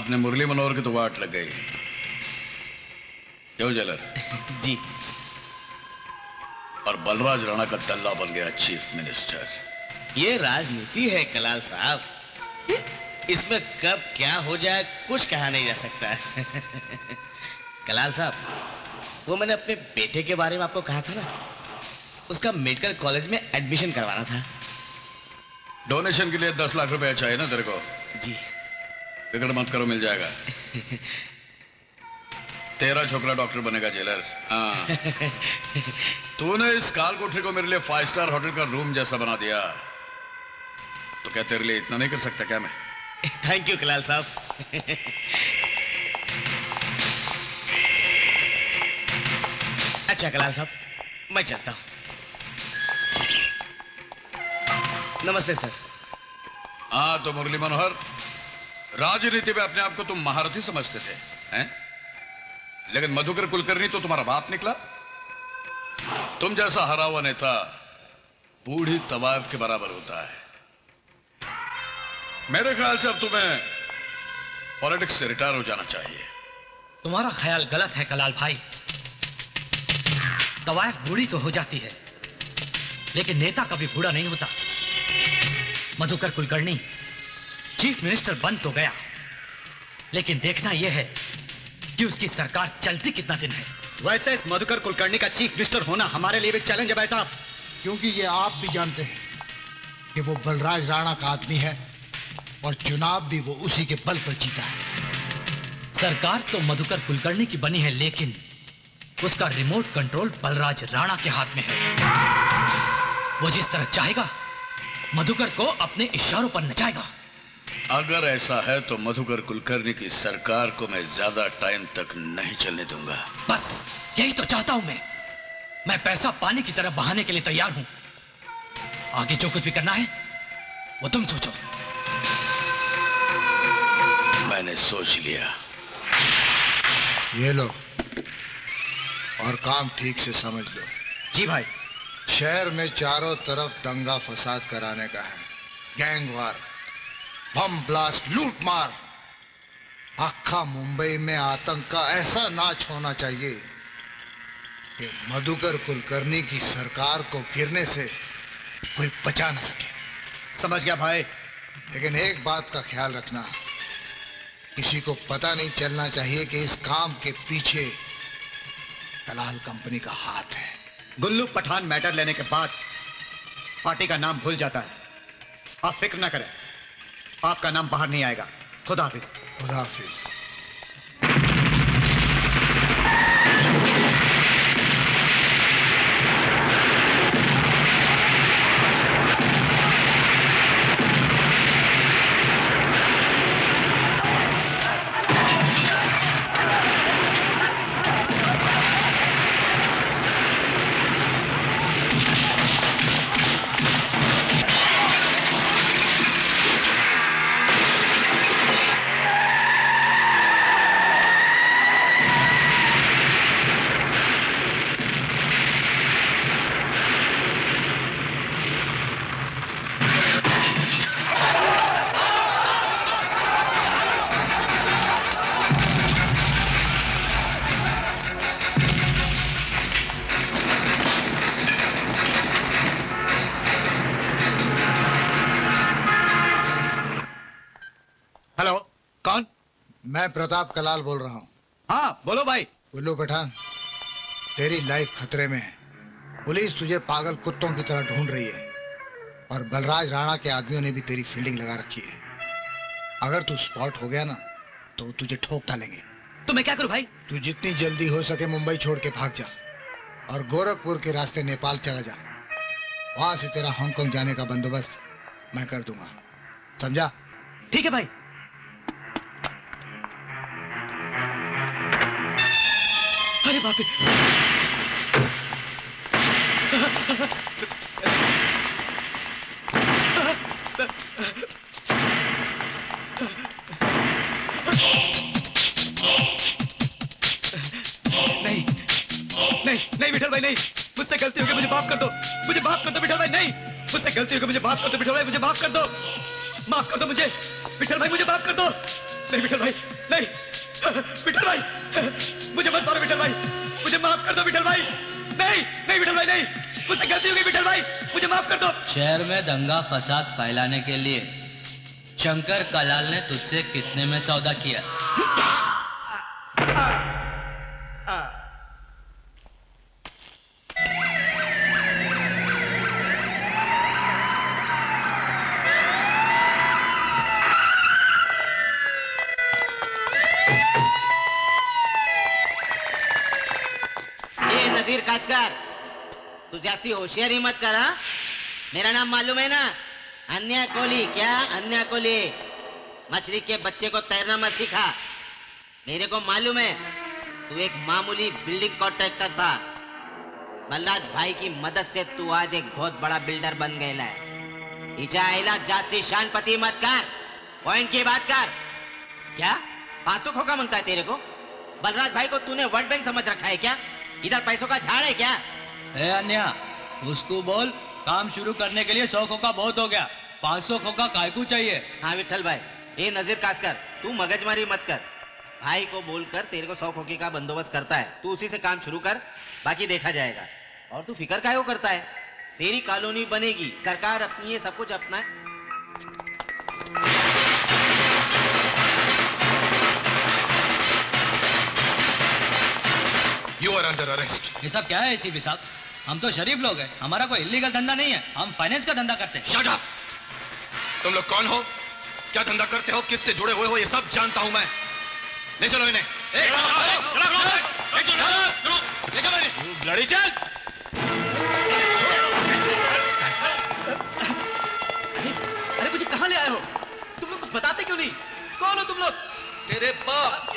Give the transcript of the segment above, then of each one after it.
आपने मुरली मनोहर की तो वाट लग गई। क्यों जेलर? जी। और बलराज राणा का दल्ला बन गया चीफ मिनिस्टर। ये राजनीति है कलाल साहब, इसमें कब क्या हो जाए कुछ कहा नहीं जा सकता। कलाल साहब, वो मैंने अपने बेटे के बारे में आपको कहा था ना, उसका मेडिकल कॉलेज में एडमिशन करवाना था। डोनेशन के लिए 10 लाख रुपए चाहिए ना तेरे को? जी। फिक्र मत करो, मिल जाएगा। तेरा छोकरा डॉक्टर बनेगा जेलर। हाँ। तूने इस काल कोठरी को मेरे लिए 5 स्टार होटल का रूम जैसा बना दिया, तो क्या तेरे लिए इतना नहीं कर सकता क्या मैं? थैंक यू कलाल साहब। अच्छा कलाल साहब, मैं चलता हूं। नमस्ते सर। हाँ तो मुरली मनोहर, राजनीति में अपने आप को तुम महारथी समझते थे, हैं? लेकिन मधुकर कुलकर्णी तो तुम्हारा बाप निकला। तुम जैसा हरा हुआ नेता बूढ़ी तवायफ के बराबर होता है। मेरे ख्याल से अब तुम्हें पॉलिटिक्स से रिटायर हो जाना चाहिए। तुम्हारा ख्याल गलत है कलाल भाई। तवायफ बूढ़ी तो हो जाती है, लेकिन नेता कभी बूढ़ा नहीं होता। मधुकर कुलकर्णी चीफ मिनिस्टर बन तो गया, लेकिन देखना यह है कि उसकी सरकार चलती कितना दिन है। वैसे इस मधुकर कुलकर्णी का चीफ मिनिस्टर होना हमारे लिए भी चैलेंज है भाई साहब, क्योंकि ये आप भी जानते हैं कि वो बलराज राणा का आदमी है और चुनाव भी वो उसी के बल पर जीता है। सरकार तो मधुकर कुलकर्णी की बनी है, लेकिन उसका रिमोट कंट्रोल बलराज राणा के हाथ में है। वो जिस तरह चाहेगा मधुकर को अपने इशारों पर नचाएगा। अगर ऐसा है तो मधुकर कुलकर्णी की सरकार को मैं ज्यादा टाइम तक नहीं चलने दूंगा। बस यही तो चाहता हूं मैं पैसा पानी की तरह बहाने के लिए तैयार हूं। आगे जो कुछ भी करना है वो तुम सोचो। मैंने सोच लिया। ये लो और काम ठीक से समझ लो। जी भाई। शहर में चारों तरफ दंगा फसाद कराने का है, गैंगवार, बम ब्लास्ट, लूट मार। आखा मुंबई में आतंक का ऐसा नाच होना चाहिए कि मधुकर कुलकर्णी की सरकार को गिरने से कोई बचा न सके। समझ गया भाई। लेकिन एक बात का ख्याल रखना, किसी को पता नहीं चलना चाहिए कि इस काम के पीछे दलाल कंपनी का हाथ है। गुल्लू पठान मैटर लेने के बाद पार्टी का नाम भूल जाता है। आप फिक्र ना करें, आपका नाम बाहर नहीं आएगा। खुदा हाफिज। खुदा हाफिज। मैं प्रताप कलाल बोल रहा हूँ। हाँ बोलो भाई। गुल्लू पठान, तेरी लाइफ खतरे में है। पुलिस तुझे पागल कुत्तों की तरह ढूंढ रही है और बलराज राणा के आदमियों ने भी तेरी फील्डिंग लगा रखी है। अगर तू स्पॉट हो गया ना तो तुझे ठोक डालेंगे। तो मैं क्या करूं भाई? तू जितनी जल्दी हो सके मुंबई छोड़ के भाग जा और गोरखपुर के रास्ते नेपाल चला जा। वहां से तेरा हांगकांग जाने का बंदोबस्त मैं कर दूंगा, समझा? ठीक है भाई। अरे बाप रे! नहीं विठल भाई, नहीं, मुझसे गलती हो गई, मुझे माफ कर दो, मुझे माफ कर दो विठल भाई। नहीं, मुझसे गलती हो गई, मुझे माफ कर दो विठल भाई, मुझे माफ कर दो, माफ कर दो मुझे विठल भाई, मुझे माफ कर दो। नहीं विठल भाई, नहीं विठल भाई, मुझे मत मारो विठल भाई, मुझे माफ कर दो विठल भाई। नहीं नहीं विठल भाई, नहीं, मुझसे गलती हो गई विठल भाई, मुझे माफ कर दो। शहर में दंगा फसाद फैलाने के लिए शंकर कलाल ने तुझसे कितने में सौदा किया? नजीर काचकर, तू जास्ती होशियारी मत कर। हाँ? मेरा नाम मालूम है ना, अन्या कोहली। क्या अन्या कोहली? मछली के बच्चे को तैरना मत सिखा। मेरे को मालूम है तू एक मामूली बिल्डिंग कॉन्ट्रैक्टर था। बलराज भाई की मदद से तू आज एक बहुत बड़ा बिल्डर बन गया है। इचा आइला जास्ती शानपति मत कर, पॉइंट की बात कर। क्या 500 खोखा मांगता है तेरे को? बलराज भाई को तूने वर्ल्ड बैंक समझ रखा है क्या? इधर पैसों का झाड़ है क्या? ए अन्या, उसको बोल काम शुरू करने के लिए 100 खोखा बहुत हो गया, 500 खोखा काय को चाहिए? हाँ विठल भाई, ये नजीर कासकर, तू मगजमारी मत कर। भाई को बोलकर तेरे को 100 खोखे का बंदोबस्त करता है, तू उसी से काम शुरू कर, बाकी देखा जाएगा। और तू फिक्र काहे को करता है? तेरी कॉलोनी बनेगी, सरकार अपनी है, सब कुछ अपना है। You are under arrest. ये सब क्या है एसीपी साहब? हम तो शरीफ लोग हैं, हमारा कोई इलीगल धंधा नहीं है, हम फाइनेंस का धंधा करते हैं। Shut up! तुम लोग कौन हो, क्या धंधा करते हो, किससे जुड़े हुए हो, ये सब जानता हूं मैं। ले चलो इन्हें। लड़ी चल। अरे मुझे कहाँ ले आए हो? तुम लोग कुछ बताते क्यों नहीं? कौन हो तुम लोग? तेरे बाप।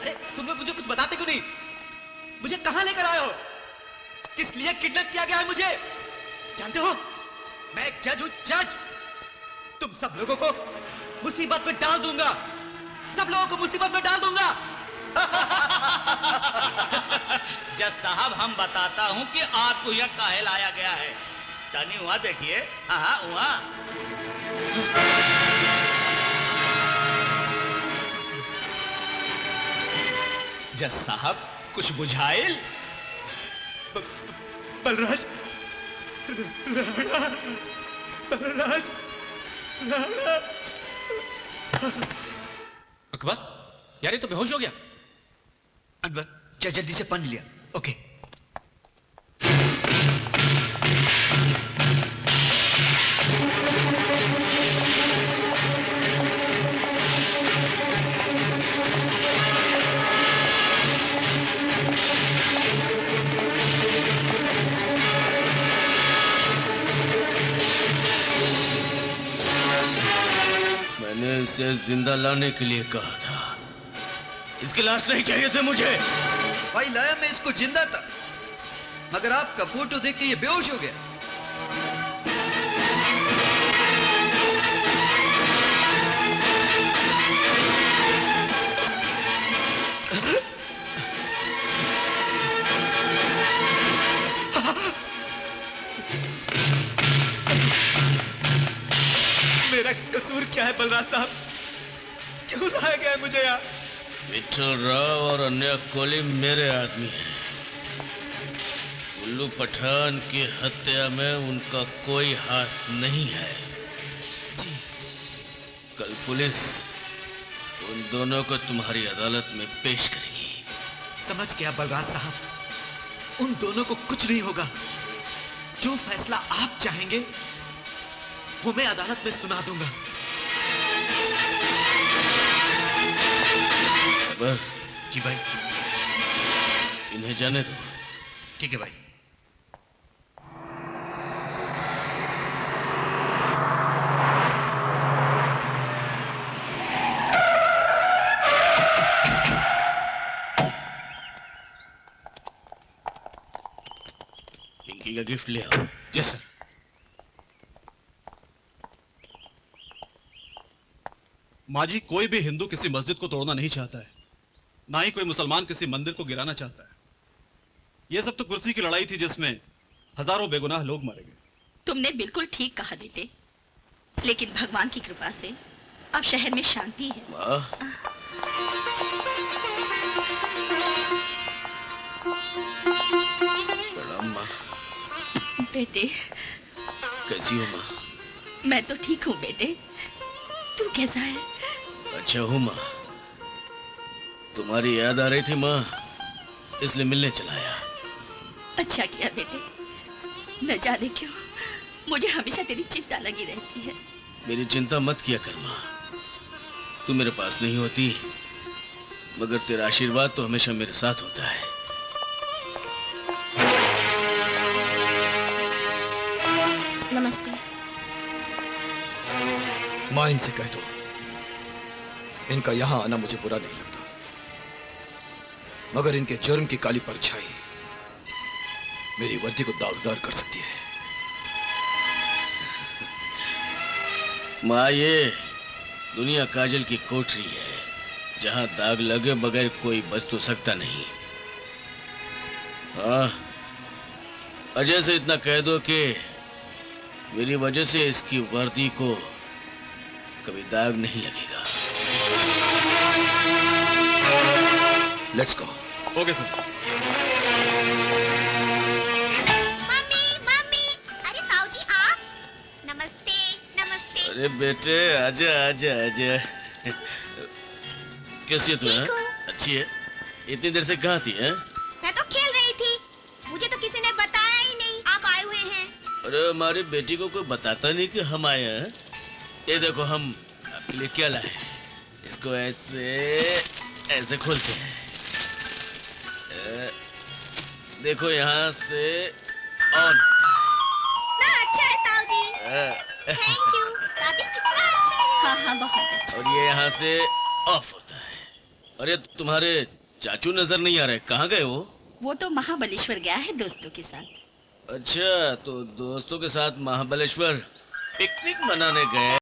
अरे तुम लोग मुझे कुछ बताते क्यों नहीं? मुझे कहाँ लेकर आए हो? किस लिए किडनैप किया गया है मुझे? जानते हो, मैं एक जज हूं, जज। तुम सब लोगों को मुसीबत में डाल दूंगा, सब लोगों को मुसीबत में डाल दूंगा। जज साहब, हम बताता हूँ कि आपको यह काहे लाया गया है। टनी हुआ देखिए, हाँ हुआ। जज साहब, कुछ बुझाइल? बलराज राणा, बलराज राणा। अकबर, यार ये तो बेहोश हो गया। अनवर, जल्दी से पानी लिया। ओके। मैंने इसे जिंदा लाने के लिए कहा था, इसकी लाश नहीं चाहिए थे मुझे। भाई लाया मैं इसको जिंदा था, मगर आपका फोटो देख के ये बेहोश हो गया। मेरा कसूर क्या है बलराज साहब? क्यों लाया गया है मुझे यहाँ? विठल राव और अन्य कोहली मेरे आदमी हैं। उल्लू पठान की हत्या में उनका कोई हाथ नहीं है। जी। कल पुलिस उन दोनों को तुम्हारी अदालत में पेश करेगी। समझ गया बलराज साहब, उन दोनों को कुछ नहीं होगा। जो फैसला आप चाहेंगे वो मैं अदालत में सुना दूंगा। अकबर जी भाई। इन्हें जाने दो। ठीक है भाई। पिंकी का गिफ्ट ले आओ। जी सर। माजी, कोई भी हिंदू किसी मस्जिद को तोड़ना नहीं चाहता है, ना ही कोई मुसलमान किसी मंदिर को गिराना चाहता है। यह सब तो कुर्सी की लड़ाई थी जिसमें हजारों बेगुनाह लोग मारे गए। तुमने बिल्कुल ठीक कहा बेटे। लेकिन भगवान की कृपा से अब शहर में शांति है। माँ, प्रणाम माँ। बेटे, कैसी हो माँ? मैं तो ठीक हूँ बेटे, तू कैसा है? अच्छा हूँ माँ। तुम्हारी याद आ रही थी माँ, इसलिए मिलने चला आया। अच्छा किया बेटे, न जाने क्यों मुझे हमेशा तेरी चिंता लगी रहती है। मेरी चिंता मत किया कर माँ। तू मेरे पास नहीं होती, मगर तेरा आशीर्वाद तो हमेशा मेरे साथ होता है। नमस्ते। माँ, इनसे कह दो इनका यहां आना मुझे बुरा नहीं लगता, मगर इनके जुर्म की काली परछाई मेरी वर्दी को दागदार कर सकती है। माँ, ये दुनिया काजल की कोठरी है, जहां दाग लगे बगैर कोई बच तो सकता नहीं। हाँ, अजय से इतना कह दो कि मेरी वजह से इसकी वर्दी को कभी दाग नहीं लगेगा। Let's go. Okay sir. Mummy mummy, अरे ताऊजी आप। नमस्ते नमस्ते। अरे बेटे, आजा आजा आजा। कैसी है तू? ठीक हूँ। अच्छी है। इतनी देर से कहाँ थी? है? मैं तो खेल रही थी, मुझे तो किसी ने बताया ही नहीं आप आए हुए हैं। अरे हमारी बेटी को कोई बताता नहीं कि हम आए हैं। ये देखो हम आपके लिए क्या लाए हैं। इसको ऐसे ऐसे खोलते हैं। देखो यहाँ से ऑन। ना अच्छा है ताऊजी। Thank you. दादी कितना अच्छा है। हाँ हाँ बहुत अच्छा। और ये यहाँ से ऑफ होता है। अरे तुम्हारे चाचू नजर नहीं आ रहे, कहाँ गए वो? वो तो महाबलेश्वर गया है दोस्तों के साथ। अच्छा, तो दोस्तों के साथ महाबलेश्वर पिकनिक मनाने गए।